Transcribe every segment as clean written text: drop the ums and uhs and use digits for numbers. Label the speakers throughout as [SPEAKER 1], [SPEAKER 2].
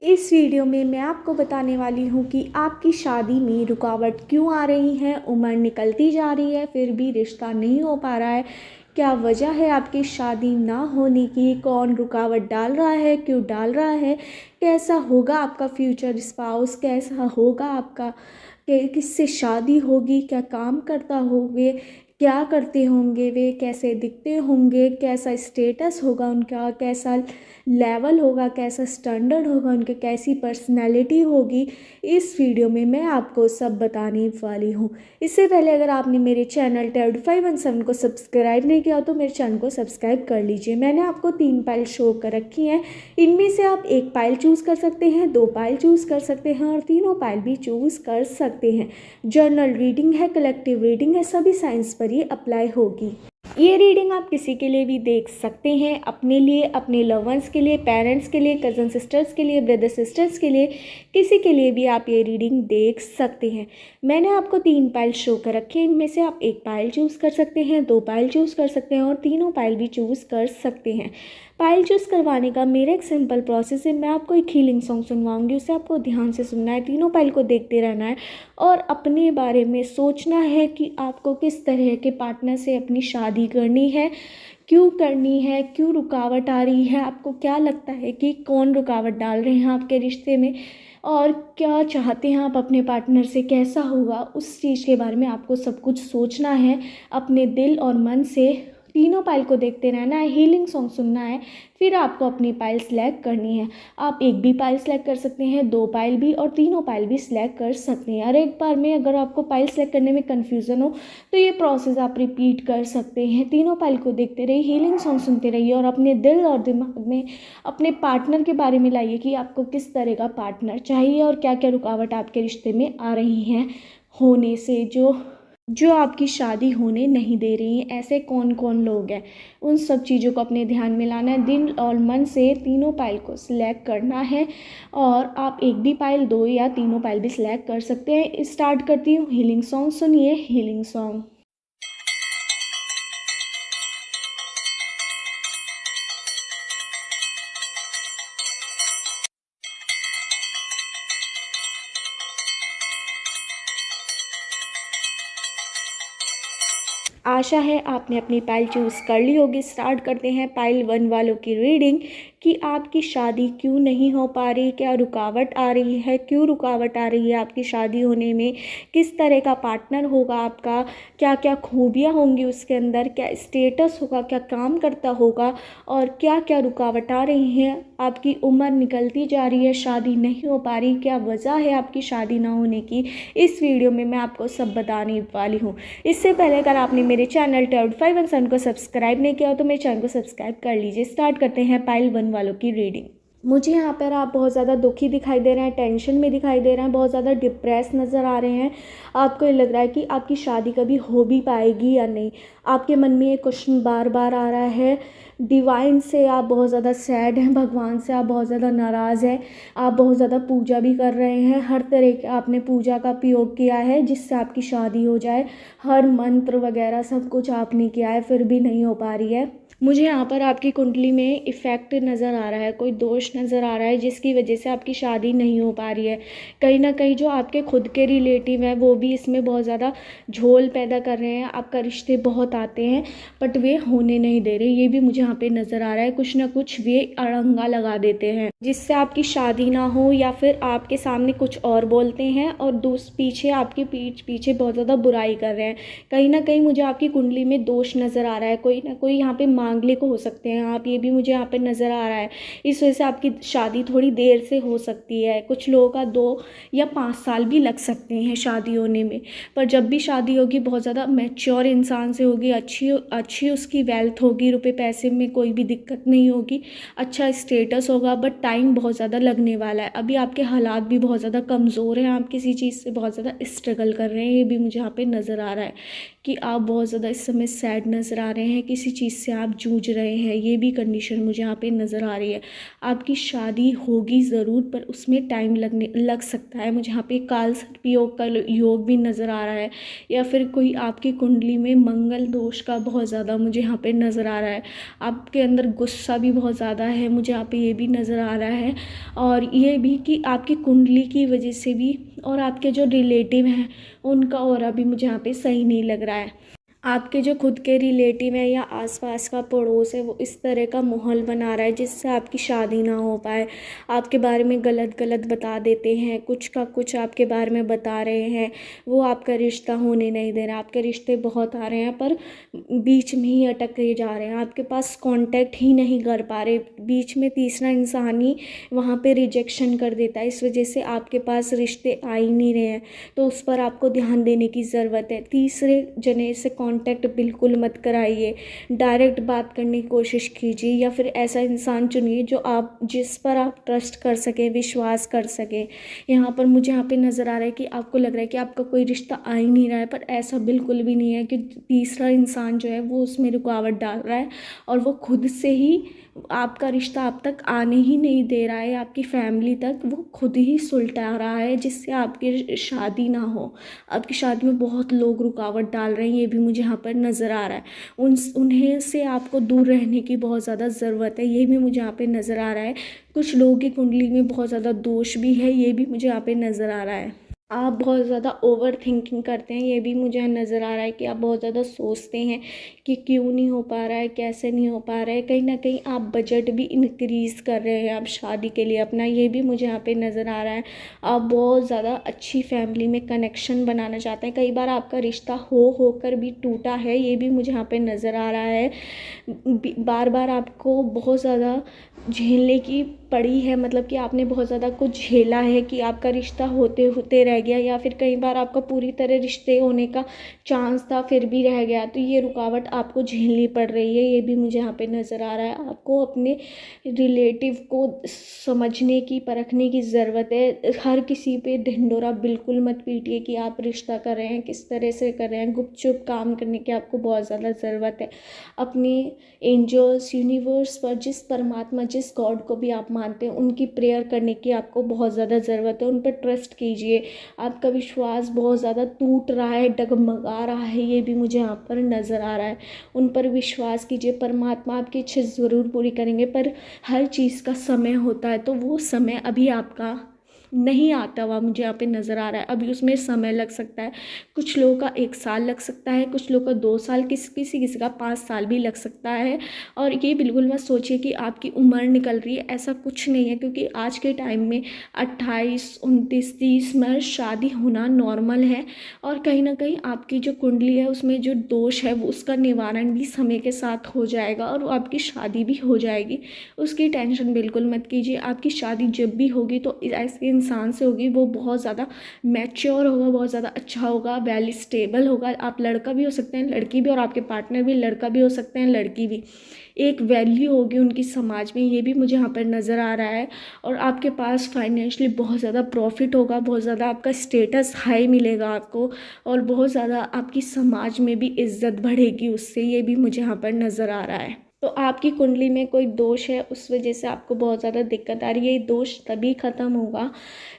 [SPEAKER 1] इस वीडियो में मैं आपको बताने वाली हूँ कि आपकी शादी में रुकावट क्यों आ रही है। उम्र निकलती जा रही है फिर भी रिश्ता नहीं हो पा रहा है। क्या वजह है आपकी शादी ना होने की? कौन रुकावट डाल रहा है, क्यों डाल रहा है? कैसा होगा आपका फ्यूचर स्पाउस? कैसा होगा आपका, किससे शादी होगी? क्या काम करता होंगे? क्या करते होंगे वे? कैसे दिखते होंगे? कैसा स्टेटस होगा उनका? कैसा लेवल होगा? कैसा स्टैंडर्ड होगा उनके? कैसी पर्सनैलिटी होगी? इस वीडियो में मैं आपको सब बताने वाली हूँ। इससे पहले अगर आपने मेरे चैनल टेड 517 को सब्सक्राइब नहीं किया तो मेरे चैनल को सब्सक्राइब कर लीजिए। मैंने आपको 3 फाइल शो कर रखी हैं। इनमें से आप एक फाइल चूज़ कर सकते हैं, 2 फाइल चूज़ कर सकते हैं और तीनों फाइल भी चूज़ कर सकते हैं। जर्नल रीडिंग है, कलेक्टिव रीडिंग है, सभी साइंस पर ये अप्लाई होगी। ये रीडिंग आप किसी के लिए भी देख सकते हैं, अपने लिए, अपने लव वंस के लिए, पेरेंट्स के लिए, कज़न सिस्टर्स के लिए, ब्रदर सिस्टर्स के लिए, किसी के लिए भी आप ये रीडिंग देख सकते हैं। मैंने आपको 3 पाइल शो कर रखे हैं। इनमें से आप एक पाइल चूज़ कर सकते हैं, 2 पाइल चूज़ कर सकते हैं और तीनों पाइल भी चूज़ कर सकते हैं। पाइल चूज़ करवाने का मेरा एक सिंपल प्रोसेस है। मैं आपको एक हीलिंग सॉन्ग सुनवाऊंगी, उसे आपको ध्यान से सुनना है, तीनों पाइल को देखते रहना है और अपने बारे में सोचना है कि आपको किस तरह के पार्टनर से अपनी शादी करनी है, क्यों करनी है, क्यों रुकावट आ रही है, आपको क्या लगता है कि कौन रुकावट डाल रहे हैं आपके रिश्ते में और क्या चाहते हैं आप अपने पार्टनर से, कैसा होगा, उस चीज़ के बारे में आपको सब कुछ सोचना है अपने दिल और मन से। तीनों पाइल को देखते रहना है, हीलिंग सॉन्ग सुनना है, फिर आपको अपनी पाइल सेलेक्ट करनी है। आप एक भी पाइल सेलेक्ट कर सकते हैं, 2 पाइल भी और तीनों पाइल भी सिलेक्ट कर सकते हैं। और एक बार में अगर आपको पाइल सेलेक्ट करने में कन्फ्यूज़न हो तो ये प्रोसेस आप रिपीट कर सकते हैं। तीनों पाइल को देखते रहिए, हीलिंग सॉन्ग सुनते रहिए और अपने दिल और दिमाग में अपने पार्टनर के बारे में लाइए कि आपको किस तरह का पार्टनर चाहिए और क्या क्या रुकावट आपके रिश्ते में आ रही हैं होने से, जो आपकी शादी होने नहीं दे रही हैं। ऐसे कौन कौन लोग हैं, उन सब चीज़ों को अपने ध्यान में लाना है। दिल और मन से तीनों पाइल को सिलेक्ट करना है और आप एक भी पाइल, 2 या तीनों पाइल भी सिलेक्ट कर सकते हैं। स्टार्ट करती हूँ, हीलिंग सॉन्ग सुनिए, हीलिंग सॉन्ग। आशा है आपने अपनी पाइल चूज़ कर ली होगी। स्टार्ट करते हैं पाइल 1 वालों की रीडिंग कि आपकी शादी क्यों नहीं हो पा रही, क्या रुकावट आ रही है, क्यों रुकावट आ रही है आपकी शादी होने में, किस तरह का पार्टनर होगा आपका, क्या क्या खूबियाँ होंगी उसके अंदर, क्या स्टेटस होगा, क्या काम करता होगा और क्या क्या रुकावट आ रही हैं। आपकी उम्र निकलती जा रही है, शादी नहीं हो पा रही, क्या वजह है आपकी शादी ना होने की, इस वीडियो में मैं आपको सब बताने वाली हूँ। इससे पहले अगर आपने मेरे चैनल टेड 517 को सब्सक्राइब नहीं किया तो मेरे चैनल को सब्सक्राइब कर लीजिए। स्टार्ट करते हैं पाइल 1 वालों की रीडिंग। मुझे यहाँ पर आप बहुत ज़्यादा दुखी दिखाई दे रहे हैं, टेंशन में दिखाई दे रहे हैं, बहुत ज़्यादा डिप्रेस नज़र आ रहे हैं। आपको ये लग रहा है कि आपकी शादी कभी हो भी पाएगी या नहीं। आपके मन में ये क्वेश्चन बार बार आ रहा है। डिवाइन से आप बहुत ज़्यादा सैड हैं, भगवान से आप बहुत ज़्यादा नाराज़ हैं। आप बहुत ज़्यादा पूजा भी कर रहे हैं, हर तरह के आपने पूजा का प्रयोग किया है जिससे आपकी शादी हो जाए। हर मंत्र वगैरह सब कुछ आपने किया है फिर भी नहीं हो पा रही है। मुझे यहाँ पर आपकी कुंडली में इफ़ेक्ट नज़र आ रहा है, कोई दोष नज़र आ रहा है जिसकी वजह से आपकी शादी नहीं हो पा रही है। कहीं ना कहीं जो आपके खुद के रिलेटिव हैं वो भी इसमें बहुत ज़्यादा झोल पैदा कर रहे हैं। आपका रिश्ते बहुत आते हैं बट वे होने नहीं दे रहे, ये भी मुझे यहाँ पे नज़र आ रहा है। कुछ ना कुछ वे अड़ंगा लगा देते हैं जिससे आपकी शादी ना हो, या फिर आपके सामने कुछ और बोलते हैं और पीछे आपकी पीठ पीछे बहुत ज़्यादा बुराई कर रहे हैं। कहीं ना कहीं मुझे आपकी कुंडली में दोष नज़र आ रहा है, कोई ना कोई यहाँ पे मांगलिक हो सकते हैं आप, ये भी मुझे यहाँ पे नज़र आ रहा है। इस वजह से आपकी शादी थोड़ी देर से हो सकती है। कुछ लोगों का 2 या 5 साल भी लग सकते हैं शादी होने में, पर जब भी शादी होगी बहुत ज़्यादा मैच्योर इंसान से होगी, अच्छी उसकी वेल्थ होगी, रुपए पैसे में कोई भी दिक्कत नहीं होगी, अच्छा स्टेटस होगा, बट टाइम बहुत ज़्यादा लगने वाला है। अभी आपके हालात भी बहुत ज़्यादा कमज़ोर हैं, आप किसी चीज़ से बहुत ज़्यादा स्ट्रगल कर रहे हैं, ये भी मुझे यहाँ पे नज़र आ रहा है कि आप बहुत ज़्यादा इस समय सैड नज़र आ रहे हैं, किसी चीज़ से आप जूझ रहे हैं, ये भी कंडीशन मुझे यहाँ पे नज़र आ रही है। आपकी शादी होगी ज़रूर, पर उसमें टाइम लग सकता है। मुझे यहाँ पे काल सर्प योग का योग भी नज़र आ रहा है, या फिर कोई आपकी कुंडली में मंगल दोष का बहुत ज़्यादा मुझे यहाँ पे नज़र आ रहा है। आपके अंदर गुस्सा भी बहुत ज़्यादा है, मुझे यहाँ पे ये भी नज़र आ रहा है। और ये भी कि आपकी कुंडली की वजह से भी, और आपके जो रिलेटिव हैं उनका ऑरा भी मुझे यहाँ पे सही नहीं लग रहा है। आपके जो खुद के रिलेटिव है या आसपास का पड़ोस है, वो इस तरह का माहौल बना रहा है जिससे आपकी शादी ना हो पाए। आपके बारे में गलत गलत बता देते हैं, कुछ का कुछ आपके बारे में बता रहे हैं। वो आपका रिश्ता होने नहीं दे रहा। आपके रिश्ते बहुत आ रहे हैं, पर बीच में ही अटके जा रहे हैं। आपके पास कांटेक्ट ही नहीं कर पा रहे। बीच में तीसरा इंसान ही वहाँ पे रिजेक्शन कर देता है। इस वजह से आपके पास रिश्ते आ ही नहीं रहे हैं। तो उस पर आपको ध्यान देने की ज़रूरत है। तीसरे जने से कांटेक्ट बिल्कुल मत कराइए। डायरेक्ट बात करने की कोशिश कीजिए, या फिर ऐसा इंसान चुनिए जिस पर आप ट्रस्ट कर सकें, विश्वास कर सकें। यहाँ पर मुझे यहाँ पे नज़र आ रहा है कि आपको लग रहा है कि आपका कोई रिश्ता आ ही नहीं रहा है, पर ऐसा बिल्कुल भी नहीं है। कि तीसरा इंसान जो है वो उसमें रुकावट डाल रहा है, और वो खुद से ही आपका रिश्ता आप तक आने ही नहीं दे रहा है। आपकी फैमिली तक वो खुद ही सुलटा रहा है, जिससे आपकी शादी ना हो। आपकी शादी में बहुत लोग रुकावट डाल रहे हैं, ये भी मुझे यहाँ पर नज़र आ रहा है। उन्हें से आपको दूर रहने की बहुत ज़्यादा ज़रूरत है, ये भी मुझे यहाँ पे नज़र आ रहा है। कुछ लोगों की कुंडली में बहुत ज़्यादा दोष भी है, ये भी मुझे यहाँ पे नज़र आ रहा है। आप बहुत ज़्यादा ओवर थिंकिंग करते हैं, ये भी मुझे नज़र आ रहा है कि आप बहुत ज़्यादा सोचते हैं कि क्यों नहीं हो पा रहा है, कैसे नहीं हो पा रहा है। कहीं ना कहीं आप बजट भी इंक्रीज़ कर रहे हैं आप शादी के लिए अपना, ये भी मुझे यहाँ पे नज़र आ रहा है। आप बहुत ज़्यादा अच्छी फैमिली में कनेक्शन बनाना चाहते हैं। कई बार आपका रिश्ता होकर भी टूटा है, ये भी मुझे यहाँ पे नज़र आ रहा है। बार बार आपको बहुत ज़्यादा झेलने की पड़ी है, मतलब कि आपने बहुत ज़्यादा कुछ झेला है कि आपका रिश्ता होते होते रह गया, या फिर कई बार आपका पूरी तरह रिश्ते होने का चांस था फिर भी रह गया। तो ये रुकावट आपको झेलनी पड़ रही है, ये भी मुझे यहाँ पे नज़र आ रहा है। आपको अपने रिलेटिव को समझने की, परखने की ज़रूरत है। हर किसी पे ढिंढोरा बिल्कुल मत पीटिए कि आप रिश्ता कर रहे हैं, किस तरह से कर रहे हैं। गुपचुप काम करने की आपको बहुत ज़्यादा ज़रूरत है। अपने एंजल्स, यूनिवर्स पर, जिस परमात्मा, जिस गॉड को भी आप मानते हैं, उनकी प्रेयर करने की आपको बहुत ज़्यादा ज़रूरत है। उन पर ट्रस्ट कीजिए। आपका विश्वास बहुत ज़्यादा टूट रहा है, डगमगा रहा है, ये भी मुझे यहाँ पर नज़र आ रहा है। उन पर विश्वास कीजिए, परमात्मा आपकी इच्छा ज़रूर पूरी करेंगे, पर हर चीज़ का समय होता है। तो वो समय अभी आपका नहीं आता हुआ मुझे यहाँ पे नज़र आ रहा है। अभी उसमें समय लग सकता है। कुछ लोगों का 1 साल लग सकता है, कुछ लोगों का 2 साल, किसी का 5 साल भी लग सकता है। और ये बिल्कुल मत सोचिए कि आपकी उम्र निकल रही है, ऐसा कुछ नहीं है। क्योंकि आज के टाइम में 28, 29, 30 में शादी होना नॉर्मल है। और कहीं ना कहीं आपकी जो कुंडली है उसमें जो दोष है वो उसका निवारण भी समय के साथ हो जाएगा, और आपकी शादी भी हो जाएगी। उसकी टेंशन बिल्कुल मत कीजिए। आपकी शादी जब भी होगी तो ऐसे इंसान से होगी, वो बहुत ज़्यादा मैच्योर होगा, बहुत ज़्यादा अच्छा होगा, वेल स्टेबल होगा। आप लड़का भी हो सकते हैं, लड़की भी, और आपके पार्टनर भी लड़का भी हो सकते हैं, लड़की भी। एक वैल्यू होगी उनकी समाज में, ये भी मुझे यहाँ पर नज़र आ रहा है। और आपके पास फाइनेंशियली बहुत ज़्यादा प्रॉफिट होगा, बहुत ज़्यादा आपका स्टेटस हाई मिलेगा आपको, और बहुत ज़्यादा आपकी समाज में भी इज्जत बढ़ेगी उससे, ये भी मुझे यहाँ पर नज़र आ रहा है। तो आपकी कुंडली में कोई दोष है, उस वजह से आपको बहुत ज़्यादा दिक्कत आ रही है। ये दोष तभी ख़त्म होगा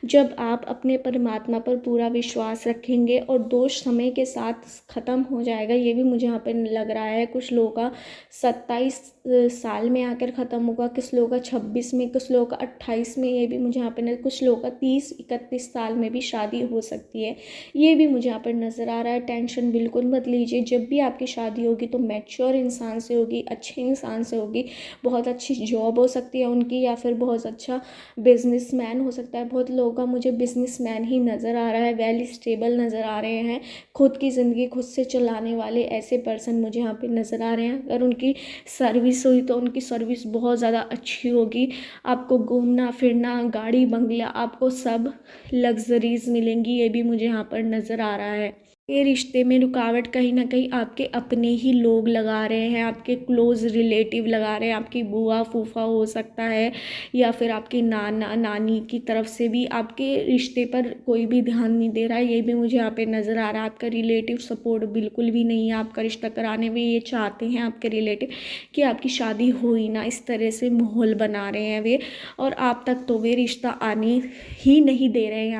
[SPEAKER 1] जब आप अपने परमात्मा पर पूरा विश्वास रखेंगे, और दोष समय के साथ ख़त्म हो जाएगा, ये भी मुझे यहाँ पे लग रहा है। कुछ लोगों का 27 साल में आकर ख़त्म होगा, कुछ लोगों का 26 में, कुछ लोगों का 28 में, ये भी मुझे यहाँ पे कुछ लोगों का 30-31 साल में भी शादी हो सकती है, ये भी मुझे यहाँ पर नज़र आ रहा है। टेंशन बिल्कुल मत लीजिए। जब भी आपकी शादी होगी तो मैच्योर इंसान से होगी, अच्छे इंसान से होगी। बहुत अच्छी जॉब हो सकती है उनकी, या फिर बहुत अच्छा बिजनेसमैन हो सकता है। बहुत लोगों का मुझे बिजनेसमैन ही नज़र आ रहा है, वेल स्टेबल नज़र आ रहे हैं, खुद की ज़िंदगी खुद से चलाने वाले ऐसे पर्सन मुझे यहाँ पे नज़र आ रहे हैं। अगर उनकी सर्विस हुई तो उनकी सर्विस बहुत ज़्यादा अच्छी होगी। आपको घूमना फिरना, गाड़ी बंगला, आपको सब लग्जरीज मिलेंगी, ये भी मुझे यहाँ पर नज़र आ रहा है। ये रिश्ते में रुकावट कहीं ना कहीं आपके अपने ही लोग लगा रहे हैं, आपके क्लोज़ रिलेटिव लगा रहे हैं, आपकी बुआ फूफा हो सकता है, या फिर आपके नाना नानी की तरफ से भी आपके रिश्ते पर कोई भी ध्यान नहीं दे रहा है। ये भी मुझे यहाँ पे नज़र आ रहा है। आपका रिलेटिव सपोर्ट बिल्कुल भी नहीं है आपका रिश्ता कराने में। ये चाहते हैं आपके रिलेटिव कि आपकी शादी हो ही ना, इस तरह से माहौल बना रहे हैं वे, और आप तक तो वे रिश्ता आने ही नहीं दे रहे हैं,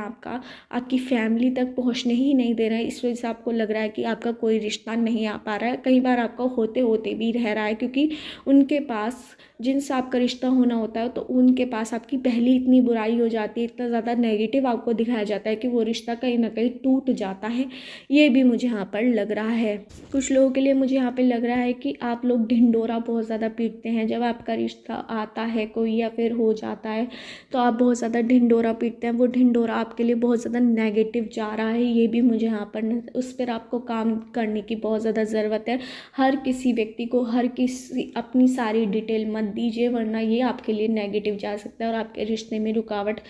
[SPEAKER 1] आपकी फैमिली तक पहुँचने ही नहीं दे रहे हैं। इस वजह से आपको लग रहा है कि आपका कोई रिश्ता नहीं आ पा रहा है। कई बार आपका होते होते भी रह रहा है, क्योंकि उनके पास जिनसे आपका रिश्ता होना होता है तो उनके पास आपकी पहली इतनी बुराई हो जाती है, इतना ज़्यादा नेगेटिव आपको दिखाया जाता है कि वो रिश्ता कहीं ना कहीं टूट जाता है। ये भी मुझे यहाँ पर लग रहा है। कुछ लोगों के लिए मुझे यहाँ पे लग रहा है कि आप लोग ढिंढोरा बहुत ज़्यादा पीटते हैं। जब आपका रिश्ता आता है कोई या फिर हो जाता है तो आप बहुत ज़्यादा ढिंढोरा पीटते हैं। वो ढिंढोरा आपके लिए बहुत ज़्यादा नेगेटिव जा रहा है। ये भी मुझे यहाँ पर उस पर आपको काम करने की बहुत ज़्यादा ज़रूरत है। हर किसी व्यक्ति को हर किसी अपनी सारी डिटेल मत दीजिए, वरना ये आपके लिए नेगेटिव जा सकता है और आपके रिश्ते में रुकावट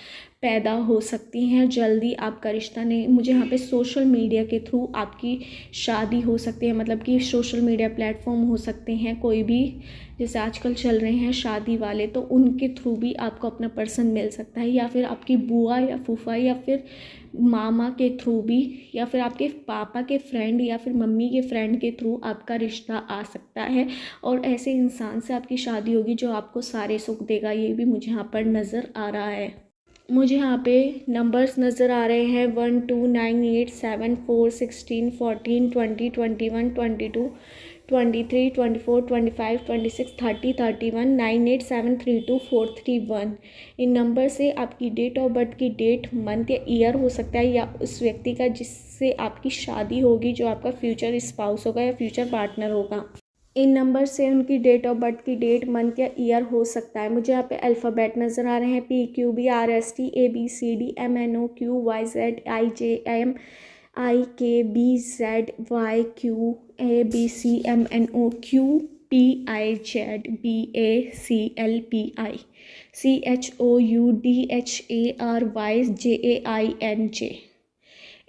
[SPEAKER 1] पैदा हो सकती हैं। जल्दी आपका रिश्ता नहीं, मुझे यहाँ पे सोशल मीडिया के थ्रू आपकी शादी हो सकती है, मतलब कि सोशल मीडिया प्लेटफॉर्म हो सकते हैं कोई भी, जैसे आजकल चल रहे हैं शादी वाले, तो उनके थ्रू भी आपको अपना पर्सन मिल सकता है, या फिर आपकी बुआ या फूफा या फिर मामा के थ्रू भी, या फिर आपके पापा के फ्रेंड या फिर मम्मी के फ्रेंड के थ्रू आपका रिश्ता आ सकता है और ऐसे इंसान से आपकी शादी होगी जो आपको सारे सुख देगा। ये भी मुझे यहाँ पर नज़र आ रहा है। मुझे यहाँ पे नंबर्स नज़र आ रहे हैं 1 2 9 8 7 4 16 14 20 21 22 23 24 25 26 30 31 9 8 7 3 2 4 3 1। इन नंबर से आपकी डेट ऑफ बर्थ की डेट, मंथ या ईयर हो सकता है, या उस व्यक्ति का जिससे आपकी शादी होगी, जो आपका फ्यूचर स्पाउस होगा या फ्यूचर पार्टनर होगा। इन नंबर से उनकी डेट ऑफ बर्थ की डेट, मंथ या ईयर हो सकता है। मुझे यहाँ पे अल्फ़ाबेट नज़र आ रहे हैं PQBRSTMNOQYZIKBZYQABCMNOQPIZBACLPI।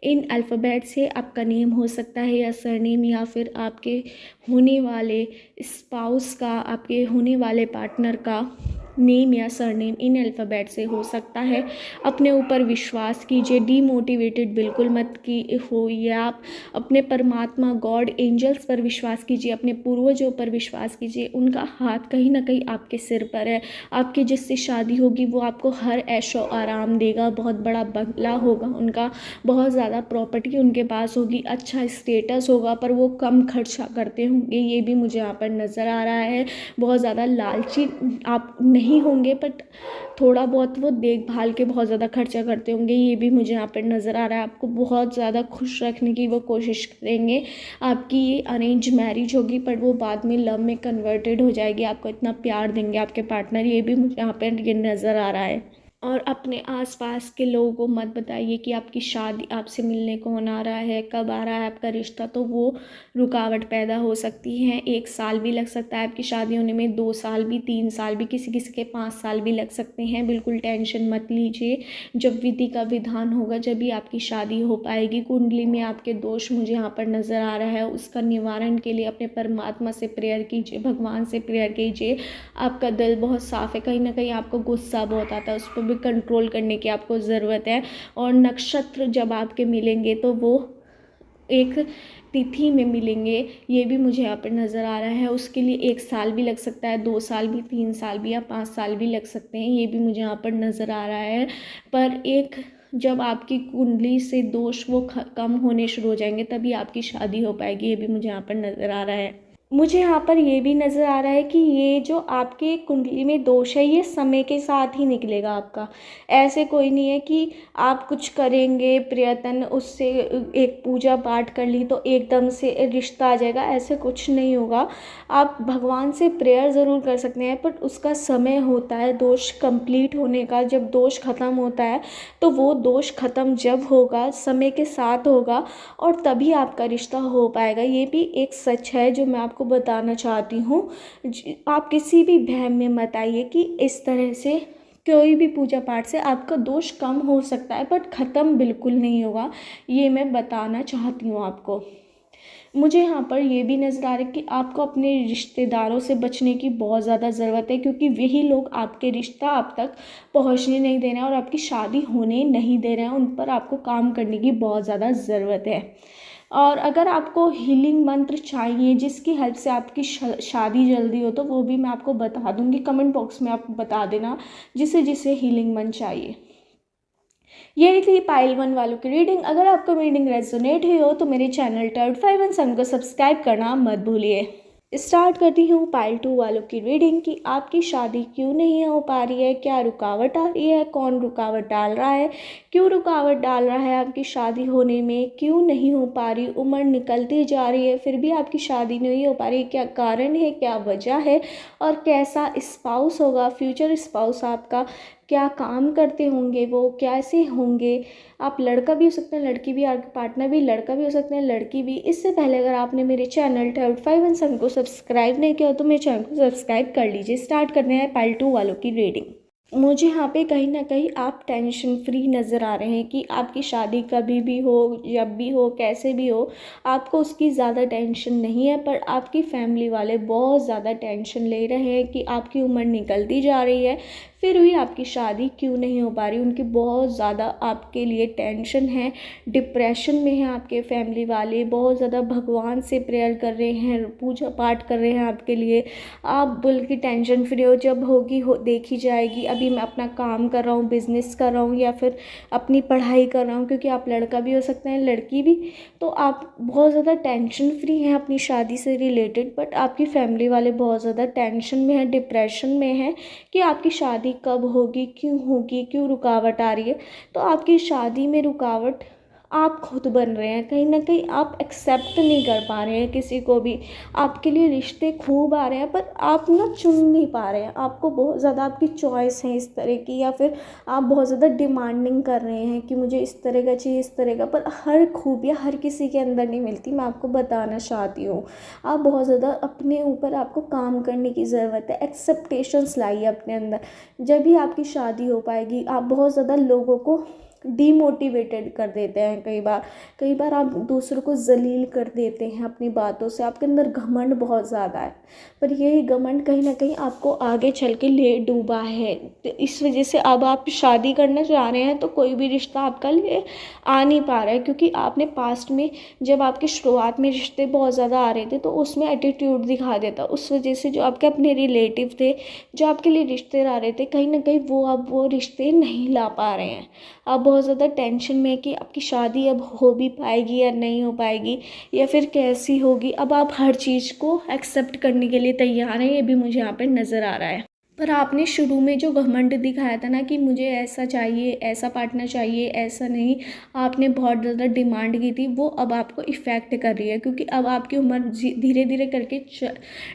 [SPEAKER 1] इन अल्फ़ाबेट से आपका नेम हो सकता है या सरनेम, या फिर आपके होने वाले स्पाउस का, आपके होने वाले पार्टनर का नेम या सरनेम इन अल्फ़ाबेट से हो सकता है। अपने ऊपर विश्वास कीजिए, डीमोटिवेटेड बिल्कुल मत की होइए। आप अपने परमात्मा, गॉड, एंजल्स पर विश्वास कीजिए, अपने पूर्वजों पर विश्वास कीजिए। उनका हाथ कहीं ना कहीं आपके सिर पर है। आपकी जिससे शादी होगी वो आपको हर ऐशो आराम देगा, बहुत बड़ा बंगला होगा उनका, बहुत ज़्यादा प्रॉपर्टी उनके पास होगी, अच्छा स्टेटस होगा, पर वो कम खर्चा करते होंगे। ये भी मुझे यहाँ पर नज़र आ रहा है। बहुत ज़्यादा लालची आप नहीं होंगे, बट थोड़ा बहुत वो देखभाल के बहुत ज़्यादा खर्चा करते होंगे। ये भी मुझे यहाँ पर नज़र आ रहा है। आपको बहुत ज़्यादा खुश रखने की वो कोशिश करेंगे। आपकी ये अरेंज मैरिज होगी, पर वो बाद में लव में कन्वर्टेड हो जाएगी। आपको इतना प्यार देंगे आपके पार्टनर। ये भी मुझे यहाँ पर ये नज़र आ रहा है। और अपने आसपास के लोगों को मत बताइए कि आपकी शादी, आपसे मिलने कौन आ रहा है, कब आ रहा है आपका रिश्ता, तो वो रुकावट पैदा हो सकती है। 1 साल भी लग सकता है आपकी शादी होने में, 2 साल भी, 3 साल भी, किसी किसी के 5 साल भी लग सकते हैं। बिल्कुल टेंशन मत लीजिए। जब विधि का विधान होगा जब भी आपकी शादी हो पाएगी। कुंडली में आपके दोष मुझे यहाँ पर नज़र आ रहा है, उसका निवारण के लिए अपने परमात्मा से प्रेयर कीजिए, भगवान से प्रेयर कीजिए। आपका दिल बहुत साफ़ है, कहीं ना कहीं आपको गुस्सा बहुत आता है, उस पर भी कंट्रोल करने की आपको ज़रूरत है। और नक्षत्र जब आपके मिलेंगे तो वो एक तिथि में मिलेंगे। ये भी मुझे यहाँ पर नज़र आ रहा है। उसके लिए 1 साल भी लग सकता है, 2 साल भी, 3 साल भी, या 5 साल भी लग सकते हैं। ये भी मुझे यहाँ पर नज़र आ रहा है। पर एक जब आपकी कुंडली से दोष वो कम होने शुरू हो जाएंगे तभी आपकी शादी हो पाएगी। ये भी मुझे यहाँ पर नज़र आ रहा है। मुझे यहाँ पर ये भी नज़र आ रहा है कि ये जो आपके कुंडली में दोष है ये समय के साथ ही निकलेगा आपका। ऐसे कोई नहीं है कि आप कुछ करेंगे प्रयत्न, उससे एक पूजा पाठ कर ली तो एकदम से रिश्ता आ जाएगा, ऐसे कुछ नहीं होगा। आप भगवान से प्रेयर ज़रूर कर सकते हैं, पर उसका समय होता है दोष कंप्लीट होने का। जब दोष ख़त्म होता है तो वो दोष ख़त्म जब होगा, समय के साथ होगा, और तभी आपका रिश्ता हो पाएगा। ये भी एक सच है जो मैं आपको बताना चाहती हूँ। आप किसी भी वहम में मत आइए कि इस तरह से कोई भी पूजा पाठ से आपका दोष कम हो सकता है, बट ख़त्म बिल्कुल नहीं होगा, ये मैं बताना चाहती हूँ आपको। मुझे यहाँ पर ये भी नज़र आ रहा है कि आपको अपने रिश्तेदारों से बचने की बहुत ज़्यादा ज़रूरत है, क्योंकि वही लोग आपके रिश्ता आप तक पहुँचने नहीं दे रहे हैं और आपकी शादी होने नहीं दे रहे हैं। उन पर आपको काम करने की बहुत ज़्यादा ज़रूरत है। और अगर आपको हीलिंग मंत्र चाहिए जिसकी हेल्प से आपकी शादी जल्दी हो, तो वो भी मैं आपको बता दूँगी। कमेंट बॉक्स में आप बता देना जिसे जिसे हीलिंग मंत्र चाहिए। ये थी पाइल 1 वालों की रीडिंग। अगर आपको रीडिंग रेजोनेट हुई हो तो मेरे चैनल टर्ड 5 सन को सब्सक्राइब करना मत भूलिए। स्टार्ट करती हूँ पाइल 2 वालों की रीडिंग कि आपकी शादी क्यों नहीं हो पा रही है, क्या रुकावट आ रही है, कौन रुकावट डाल रहा है, क्यों रुकावट डाल रहा है आपकी शादी होने में, क्यों नहीं हो पा रही, उम्र निकलती जा रही है फिर भी आपकी शादी नहीं हो पा रही, क्या कारण है, क्या वजह है, और कैसा स्पाउस होगा, फ्यूचर स्पाउस आपका, क्या काम करते होंगे, वो कैसे होंगे। आप लड़का भी हो सकते हैं, लड़की भी, आपके पार्टनर भी लड़का भी हो सकते हैं, लड़की भी। इससे पहले अगर आपने मेरे चैनल टर्ड 5 सन को सब्सक्राइब नहीं किया तो मेरे चैनल को सब्सक्राइब कर लीजिए। स्टार्ट करने हैं पाइल 2 वालों की रीडिंग। मुझे यहाँ पे कहीं ना कहीं आप टेंशन फ्री नज़र आ रहे हैं कि आपकी शादी कभी भी हो, जब भी हो, कैसे भी हो, आपको उसकी ज़्यादा टेंशन नहीं है। पर आपकी फैमिली वाले बहुत ज़्यादा टेंशन ले रहे हैं कि आपकी उम्र निकलती जा रही है फिर भी आपकी शादी क्यों नहीं हो पा रही। उनकी बहुत ज़्यादा आपके लिए टेंशन है, डिप्रेशन में है आपके फैमिली वाले, बहुत ज़्यादा भगवान से प्रेयर कर रहे हैं, पूजा पाठ कर रहे हैं आपके लिए। आप बल्कि टेंशन फ्री हो, जब होगी हो देखी जाएगी। अभी मैं अपना काम कर रहा हूँ, बिज़नेस कर रहा हूँ या फिर अपनी पढ़ाई कर रहा हूँ, क्योंकि आप लड़का भी हो सकते हैं, लड़की भी। तो आप बहुत ज़्यादा टेंशन फ्री हैं अपनी शादी से रिलेटेड, बट आपकी फैमिली वाले बहुत ज़्यादा टेंशन में है, डिप्रेशन में है कि आपकी शादी कब होगी, क्यों रुकावट आ रही है। तो आपकी शादी में रुकावट आप खुद बन रहे हैं, कहीं ना कहीं आप एक्सेप्ट नहीं कर पा रहे हैं किसी को भी। आपके लिए रिश्ते खूब आ रहे हैं पर आप ना चुन नहीं पा रहे हैं। आपको बहुत ज़्यादा आपकी चॉइस है इस तरह की, या फिर आप बहुत ज़्यादा डिमांडिंग कर रहे हैं कि मुझे इस तरह का चाहिए, इस तरह का। पर हर खूबियाँ हर किसी के अंदर नहीं मिलती, मैं आपको बताना चाहती हूँ। आप बहुत ज़्यादा अपने ऊपर आपको काम करने की ज़रूरत है, एक्सेप्टेशंस लाइए अपने अंदर, जब भी आपकी शादी हो पाएगी। आप बहुत ज़्यादा लोगों को डीमोटिवेटेड कर देते हैं, कई बार आप दूसरों को जलील कर देते हैं अपनी बातों से। आपके अंदर घमंड बहुत ज़्यादा है, पर यही घमंड कहीं ना कहीं आपको आगे चल के ले डूबा है। तो इस वजह से अब आप शादी करना चाह रहे हैं तो कोई भी रिश्ता आपका लिए आ नहीं पा रहा है, क्योंकि आपने पास्ट में जब आपके शुरुआत में रिश्ते बहुत ज़्यादा आ रहे थे तो उसमें एटीट्यूड दिखा देता। उस वजह से जो आपके अपने रिलेटिव थे, जो आपके लिए रिश्ते आ रहे थे, कहीं ना कहीं वो अब वो रिश्ते नहीं ला पा रहे हैं। आप बहुत ज़्यादा टेंशन में कि आपकी शादी अब हो भी पाएगी या नहीं हो पाएगी, या फिर कैसी होगी। अब आप हर चीज़ को एक्सेप्ट करने के लिए तैयार हैं, ये भी मुझे यहाँ पे नज़र आ रहा है। पर आपने शुरू में जो घमंड दिखाया था ना कि मुझे ऐसा चाहिए, ऐसा पार्टनर चाहिए, ऐसा नहीं, आपने बहुत ज़्यादा डिमांड की थी, वो अब आपको इफ़ेक्ट कर रही है। क्योंकि अब आपकी उम्र धीरे धीरे करके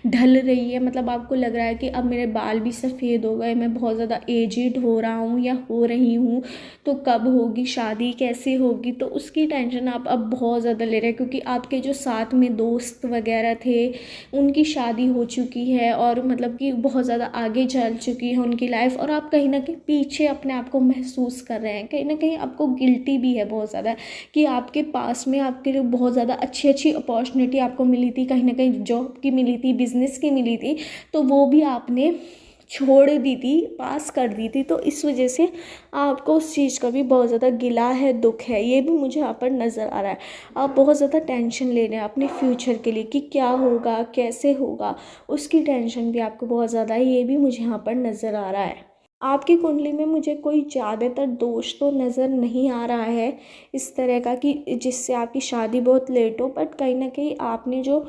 [SPEAKER 1] ढल रही है। मतलब आपको लग रहा है कि अब मेरे बाल भी सफ़ेद हो गए, मैं बहुत ज़्यादा एजिड हो रहा हूँ या हो रही हूँ, तो कब होगी शादी, कैसे होगी। तो उसकी टेंशन आप अब बहुत ज़्यादा ले रहे हैं, क्योंकि आपके जो साथ में दोस्त वगैरह थे उनकी शादी हो चुकी है और मतलब कि बहुत ज़्यादा आगे चल चुकी है उनकी लाइफ, और आप कहीं ना कहीं पीछे अपने आप को महसूस कर रहे हैं। कहीं ना कहीं आपको गिल्टी भी है बहुत ज़्यादा कि आपके पास में आपके लिए बहुत ज़्यादा अच्छी अच्छी अपॉर्चुनिटी आपको मिली थी, कहीं ना कहीं जॉब की मिली थी, बिजनेस की मिली थी, तो वो भी आपने छोड़ दी थी, पास कर दी थी। तो इस वजह से आपको उस चीज़ का भी बहुत ज़्यादा गिला है, दुख है, ये भी मुझे यहाँ पर नज़र आ रहा है। आप बहुत ज़्यादा टेंशन ले रहे हैं अपने फ्यूचर के लिए कि क्या होगा, कैसे होगा, उसकी टेंशन भी आपको बहुत ज़्यादा है, ये भी मुझे यहाँ पर नज़र आ रहा है। आपकी कुंडली में मुझे कोई ज़्यादातर दोष तो नज़र नहीं आ रहा है इस तरह का कि जिससे आपकी शादी बहुत लेट हो, बट कहीं ना कहीं आपने जो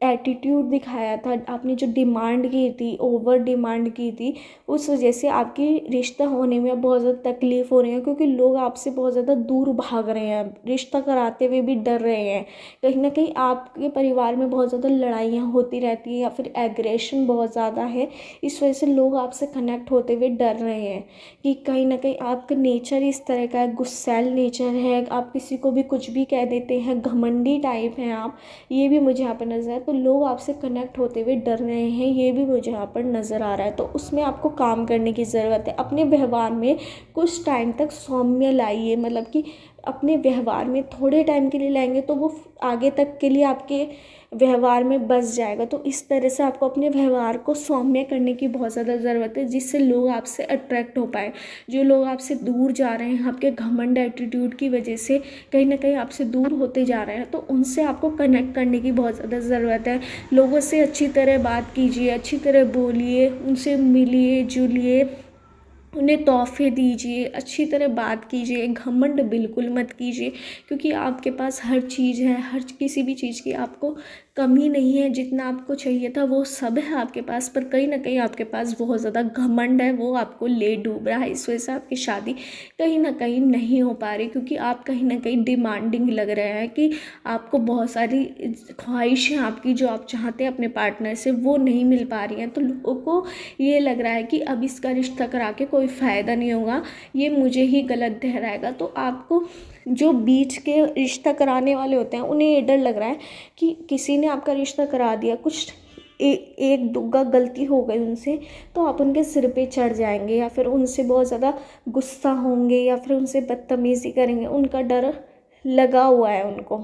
[SPEAKER 1] एटीट्यूड दिखाया था, आपने जो डिमांड की थी, ओवर डिमांड की थी, उस वजह से आपकी रिश्ता होने में बहुत ज़्यादा तकलीफ़ हो रही है। क्योंकि लोग आपसे बहुत ज़्यादा दूर भाग रहे हैं, रिश्ता कराते हुए भी डर रहे हैं। कहीं ना कहीं आपके परिवार में बहुत ज़्यादा लड़ाइयाँ होती रहती हैं या फिर एग्रेशन बहुत ज़्यादा है। इस वजह से लोग आपसे कनेक्ट होते हुए डर रहे हैं कि कहीं ना कहीं आपका नेचर इस तरह का है, गुस्सैल नेचर है, आप किसी को भी कुछ भी कह देते हैं, घमंडी टाइप हैं आप, ये भी मुझे यहाँ पर नज़र है। तो लोग आपसे कनेक्ट होते हुए डर रहे हैं, ये भी मुझे यहाँ पर नज़र आ रहा है। तो उसमें आपको काम करने की ज़रूरत है। अपने व्यवहार में कुछ टाइम तक सौम्य लाइए, मतलब कि अपने व्यवहार में थोड़े टाइम के लिए लाएंगे तो वो आगे तक के लिए आपके व्यवहार में बस जाएगा। तो इस तरह से आपको अपने व्यवहार को सौम्य करने की बहुत ज़्यादा ज़रूरत है, जिससे लोग आपसे अट्रैक्ट हो पाए। जो लोग आपसे दूर जा रहे हैं आपके घमंड एटीट्यूड की वजह से, कहीं ना कहीं आपसे दूर होते जा रहे हैं, तो उनसे आपको कनेक्ट करने की बहुत ज़्यादा ज़रूरत है। लोगों से अच्छी तरह बात कीजिए, अच्छी तरह बोलिए, उनसे मिलिए जुलिए, उन्हें तोहफे दीजिए, अच्छी तरह बात कीजिए, घमंड बिल्कुल मत कीजिए, क्योंकि आपके पास हर चीज़ है, हर किसी भी चीज़ की आपको कमी नहीं है। जितना आपको चाहिए था वो सब है आपके पास, पर कहीं ना कहीं आपके पास बहुत ज़्यादा घमंड है, वो आपको ले डूब रहा है। इस वजह से आपकी शादी कहीं ना कहीं नहीं हो पा रही, क्योंकि आप कहीं ना कहीं डिमांडिंग लग रहे हैं कि आपको बहुत सारी ख्वाहिशें आपकी जो आप चाहते हैं अपने पार्टनर से, वो नहीं मिल पा रही हैं। तो लोगों को ये लग रहा है कि अब इसका रिश्ता करा के कोई फ़ायदा नहीं होगा, ये मुझे ही गलत ठहराएगा। तो आपको जो बीच के रिश्ता कराने वाले होते हैं उन्हें ये डर लग रहा है कि किसी ने आपका रिश्ता करा दिया, कुछ एक दुग्गा गलती हो गई उनसे, तो आप उनके सिर पे चढ़ जाएंगे, या फिर उनसे बहुत ज़्यादा गुस्सा होंगे, या फिर उनसे बदतमीज़ी करेंगे। उनका डर लगा हुआ है उनको।